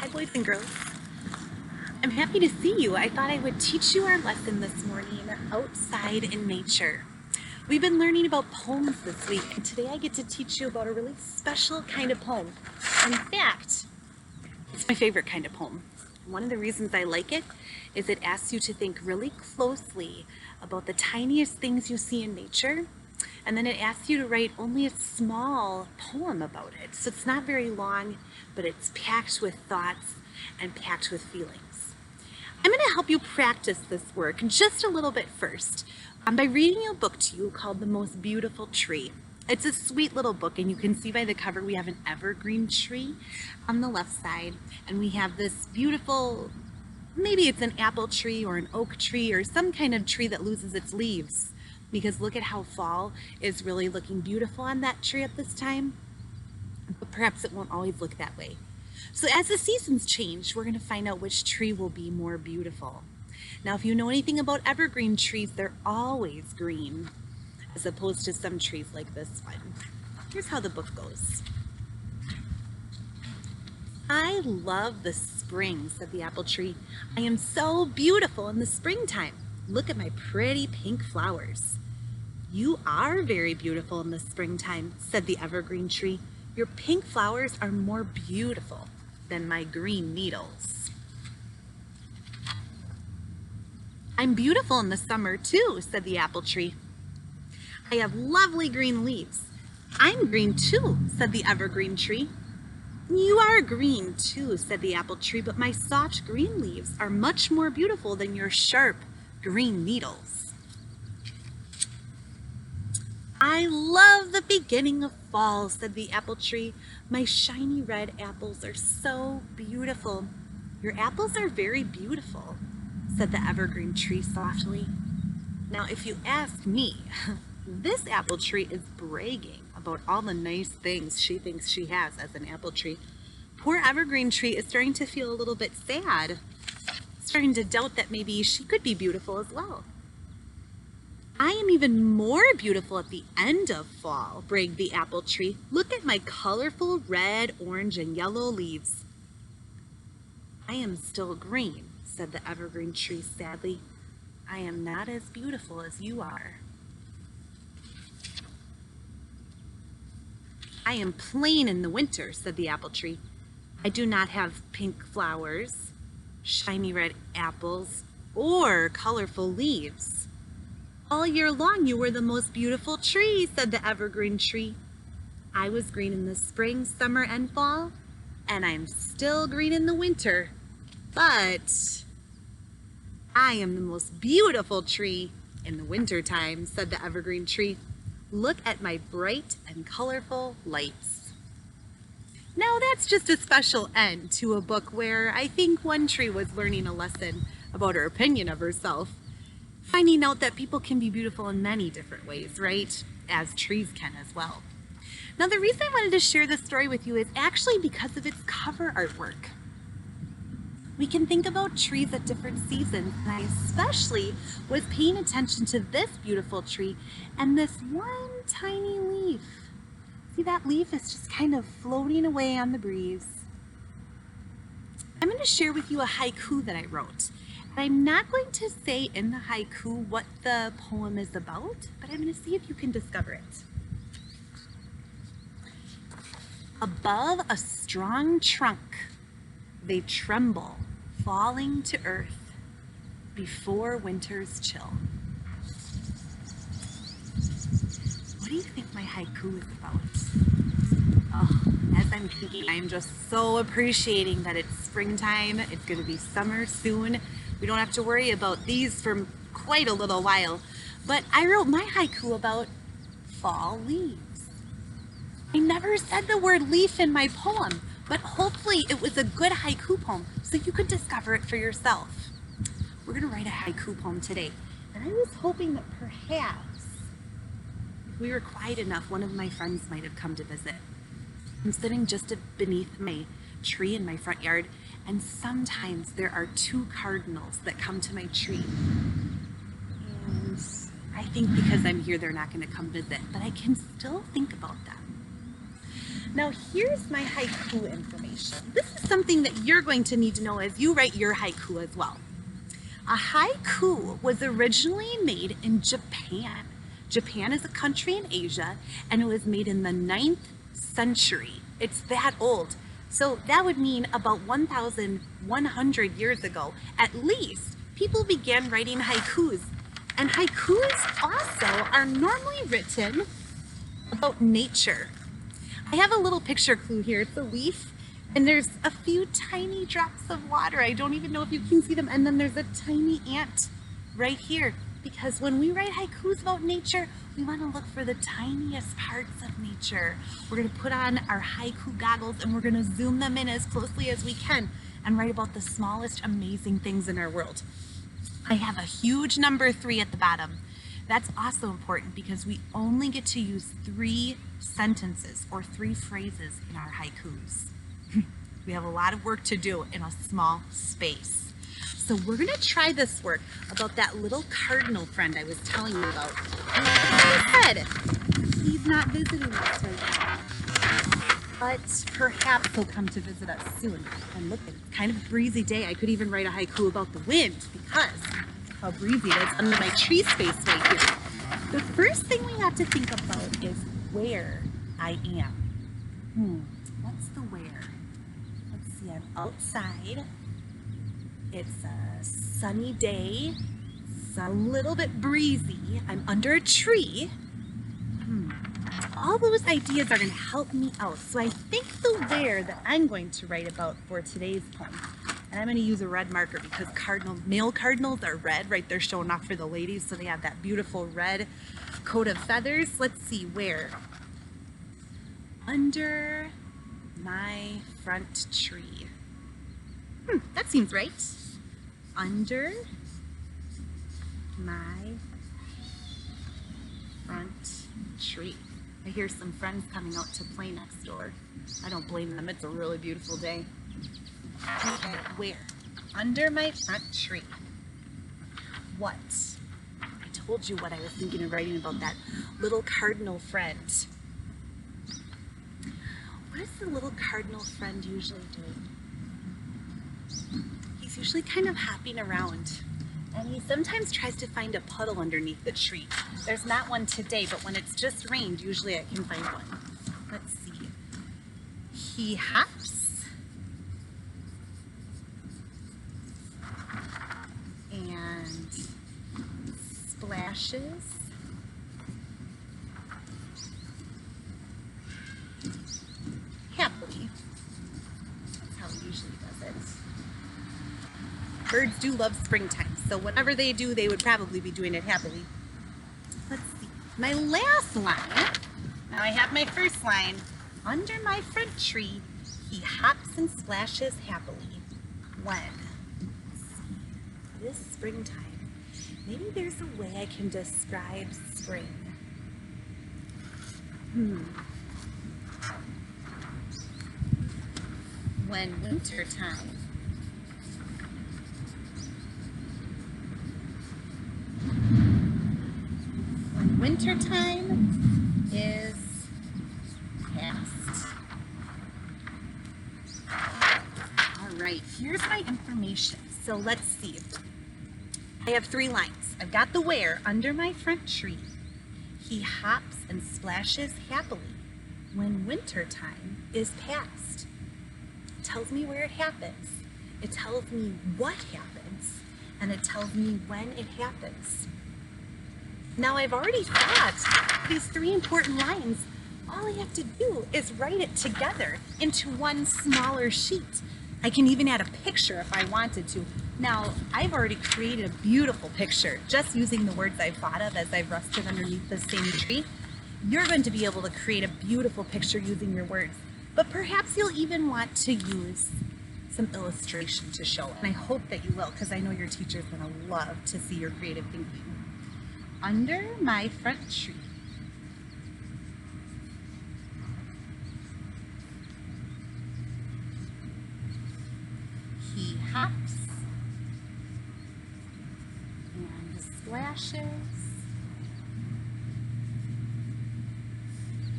Hi boys and girls. I'm happy to see you. I thought I would teach you our lesson this morning, outside in nature. We've been learning about poems this week, and today I get to teach you about a really special kind of poem. In fact, it's my favorite kind of poem. One of the reasons I like it is it asks you to think really closely about the tiniest things you see in nature, and then it asks you to write only a small poem about it. So it's not very long, but it's packed with thoughts and packed with feelings. I'm going to help you practice this work just a little bit first by reading a book to you called The Most Beautiful Tree. It's a sweet little book, and you can see by the cover we have an evergreen tree on the left side, and we have this beautiful, maybe it's an apple tree or an oak tree or some kind of tree that loses its leaves, because look at how fall is really looking beautiful on that tree at this time, but perhaps it won't always look that way. So as the seasons change, we're going to find out which tree will be more beautiful. Now, if you know anything about evergreen trees, they're always green, as opposed to some trees like this one. Here's how the book goes. I love the spring, said the apple tree. I am so beautiful in the springtime. Look at my pretty pink flowers. You are very beautiful in the springtime, said the evergreen tree. Your pink flowers are more beautiful than my green needles. I'm beautiful in the summer too, said the apple tree. I have lovely green leaves. I'm green too, said the evergreen tree. You are green too, said the apple tree, but my soft green leaves are much more beautiful than your sharp green needles. I love the beginning of fall, said the apple tree. My shiny red apples are so beautiful. Your apples are very beautiful, said the evergreen tree softly. Now, if you ask me, this apple tree is bragging about all the nice things she thinks she has as an apple tree. Poor evergreen tree is starting to feel a little bit sad, starting to doubt that maybe she could be beautiful as well. I am even more beautiful at the end of fall, bragged the apple tree. Look at my colorful red, orange, and yellow leaves. I am still green, said the evergreen tree sadly. I am not as beautiful as you are. I am plain in the winter, said the apple tree. I do not have pink flowers, shiny red apples, or colorful leaves. All year long you were the most beautiful tree, said the evergreen tree. I was green in the spring, summer, and fall, and I'm still green in the winter, but I am the most beautiful tree in the winter time, said the evergreen tree. Look at my bright and colorful lights. Now that's just a special end to a book where I think one tree was learning a lesson about her opinion of herself, finding out that people can be beautiful in many different ways, right? As trees can as well. Now the reason I wanted to share this story with you is actually because of its cover artwork. We can think about trees at different seasons, and I especially was paying attention to this beautiful tree and this one tiny leaf. See, that leaf is just kind of floating away on the breeze. I'm going to share with you a haiku that I wrote. I'm not going to say in the haiku what the poem is about, but I'm going to see if you can discover it. Above a strong trunk, they tremble, falling to earth before winter's chill. What do you think my haiku is about? Oh, as I'm thinking, I'm just so appreciating that it's springtime. It's going to be summer soon. We don't have to worry about these for quite a little while. But I wrote my haiku about fall leaves. I never said the word leaf in my poem, but hopefully it was a good haiku poem so you could discover it for yourself. We're going to write a haiku poem today. And I was hoping that perhaps if we were quiet enough, one of my friends might have come to visit. I'm sitting just beneath my tree in my front yard, and sometimes there are two cardinals that come to my tree. And I think because I'm here, they're not going to come visit, but I can still think about them. Now here's my haiku information. This is something that you're going to need to know as you write your haiku as well. A haiku was originally made in Japan. Japan is a country in Asia, and it was made in the 9th century. It's that old. So that would mean about 1,100 years ago, at least, people began writing haikus. And haikus also are normally written about nature. I have a little picture clue here. It's a leaf, and there's a few tiny drops of water. I don't even know if you can see them. And then there's a tiny ant right here. Because when we write haikus about nature, we want to look for the tiniest parts of nature. We're going to put on our haiku goggles and we're going to zoom them in as closely as we can and write about the smallest amazing things in our world. I have a huge number 3 at the bottom. That's also important because we only get to use 3 sentences or 3 phrases in our haikus. We have a lot of work to do in a small space. So we're going to try this work about that little cardinal friend I was telling you about. And he said he's not visiting us right now, but perhaps he'll come to visit us soon. And look, it's kind of a breezy day. I could even write a haiku about the wind because how breezy it is under my tree space right here. The first thing we have to think about is where I am. What's the where? Let's see, I'm outside. It's a sunny day. It's a little bit breezy. I'm under a tree. All those ideas are going to help me out. So I think the where that I'm going to write about for today's poem, and I'm going to use a red marker because male cardinals are red, right? They're showing off for the ladies, so they have that beautiful red coat of feathers. Let's see, where? Under my front tree. That seems right. Under my front tree. I hear some friends coming out to play next door. I don't blame them. It's a really beautiful day. Okay, where? Under my front tree. What? I told you what I was thinking of writing about that little cardinal friend. What is the little cardinal friend usually doing? He's usually kind of hopping around, and he sometimes tries to find a puddle underneath the tree. There's not one today, but when it's just rained, usually I can find one. Let's see. He hops and splashes happily. That's how he usually does it. Birds do love springtime, so whatever they do, they would probably be doing it happily. Let's see. My last line. Now I have my first line. Under my front tree, he hops and splashes happily. When? Let's see. This springtime. Maybe there's a way I can describe spring. When wintertime. Wintertime is past. All right, here's my information. So let's see. I have 3 lines. I've got the where, under my front tree. He hops and splashes happily when wintertime is past. It tells me where it happens. It tells me what happens. And it tells me when it happens. Now I've already thought these 3 important lines. All I have to do is write it together into one smaller sheet. I can even add a picture if I wanted to. Now, I've already created a beautiful picture just using the words I've thought of as I've rested underneath the same tree. You're going to be able to create a beautiful picture using your words, but perhaps you'll even want to use some illustration to show it. And I hope that you will, because I know your teacher's going to love to see your creative thinking. Under my front tree. He hops and splashes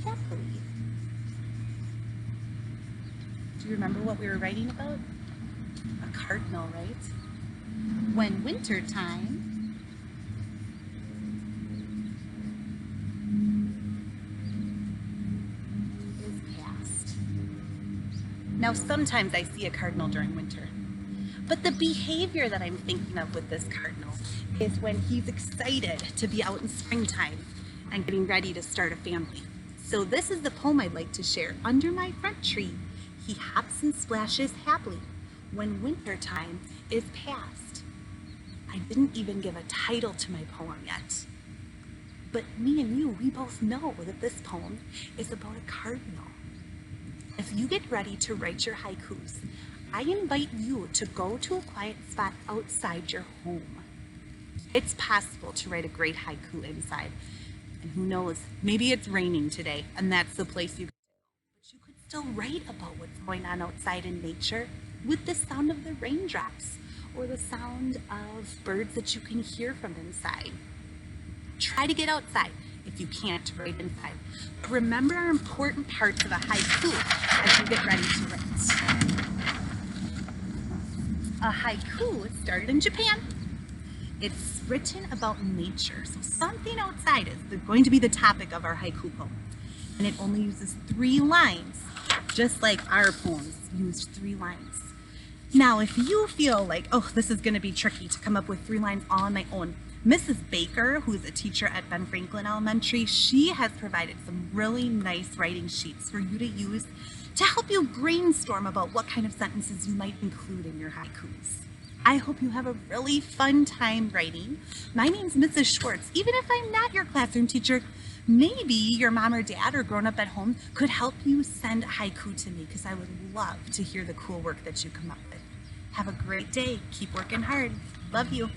happily Do you remember what we were writing about? A cardinal, right? When winter time is past. Now, sometimes I see a cardinal during winter, but the behavior that I'm thinking of with this cardinal is when he's excited to be out in springtime and getting ready to start a family. So this is the poem I'd like to share. Under my front tree, he hops and splashes happily when winter time is past. I didn't even give a title to my poem yet. But me and you, we both know that this poem is about a cardinal. If you get ready to write your haikus, I invite you to go to a quiet spot outside your home. It's possible to write a great haiku inside. And who knows, maybe it's raining today and that's the place you go. But you could still write about what's going on outside in nature with the sound of the raindrops or the sound of birds that you can hear from inside. Try to get outside if you can't write inside. But remember our important parts of a haiku as you get ready to write. A haiku started in Japan. It's written about nature, so something outside is going to be the topic of our haiku poem. And it only uses 3 lines, just like our poems used 3 lines. Now, if you feel like, oh, this is going to be tricky to come up with 3 lines all on my own, Mrs. Baker, who's a teacher at Ben Franklin Elementary, she has provided some really nice writing sheets for you to use to help you brainstorm about what kind of sentences you might include in your haikus. I hope you have a really fun time writing. My name's Mrs. Schwartz. Even if I'm not your classroom teacher, maybe your mom or dad or grown up at home could help you send a haiku to me because I would love to hear the cool work that you come up with. Have a great day. Keep working hard. Love you.